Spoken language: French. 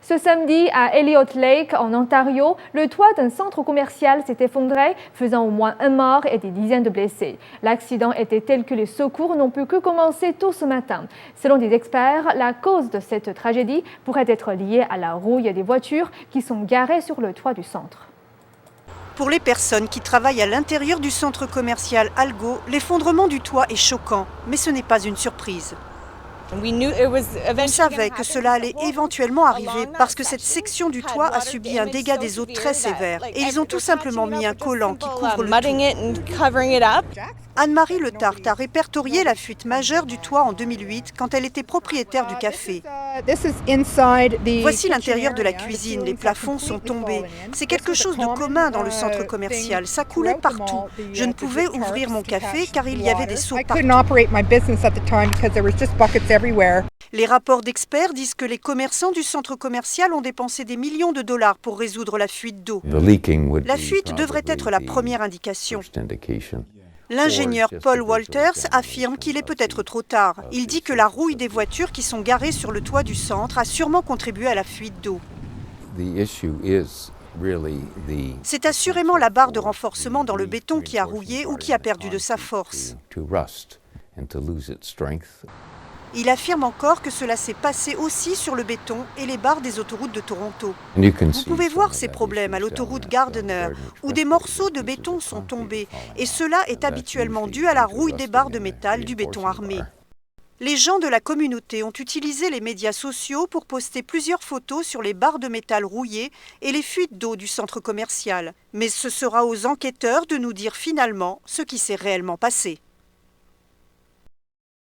Ce samedi, à Elliott Lake, en Ontario, le toit d'un centre commercial s'est effondré, faisant au moins un mort et des dizaines de blessés. L'accident était tel que les secours n'ont pu que commencer tôt ce matin. Selon des experts, la cause de cette tragédie pourrait être liée à la rouille des voitures qui sont garées sur le toit du centre. Pour les personnes qui travaillent à l'intérieur du centre commercial Algo, l'effondrement du toit est choquant, mais ce n'est pas une surprise. On savait que cela allait éventuellement arriver parce que cette section du toit a subi un dégât des eaux très sévère et ils ont tout simplement mis un collant qui couvre le tout. Anne-Marie Le Tart a répertorié la fuite majeure du toit en 2008 quand elle était propriétaire du café. Voici l'intérieur de la cuisine, les plafonds sont tombés. C'est quelque chose de commun dans le centre commercial, ça coulait partout. Je ne pouvais ouvrir mon café car il y avait des seaux partout. Les rapports d'experts disent que les commerçants du centre commercial ont dépensé des millions de dollars pour résoudre la fuite d'eau. La fuite devrait être la première indication. L'ingénieur Paul Walters affirme qu'il est peut-être trop tard. Il dit que la rouille des voitures qui sont garées sur le toit du centre a sûrement contribué à la fuite d'eau. C'est assurément la barre de renforcement dans le béton qui a rouillé ou qui a perdu de sa force. Il affirme encore que cela s'est passé aussi sur le béton et les barres des autoroutes de Toronto. Vous pouvez voir ces problèmes à l'autoroute Gardiner, où des morceaux de béton sont tombés, et cela est habituellement dû à la rouille des barres de métal du béton armé. Les gens de la communauté ont utilisé les médias sociaux pour poster plusieurs photos sur les barres de métal rouillées et les fuites d'eau du centre commercial. Mais ce sera aux enquêteurs de nous dire finalement ce qui s'est réellement passé.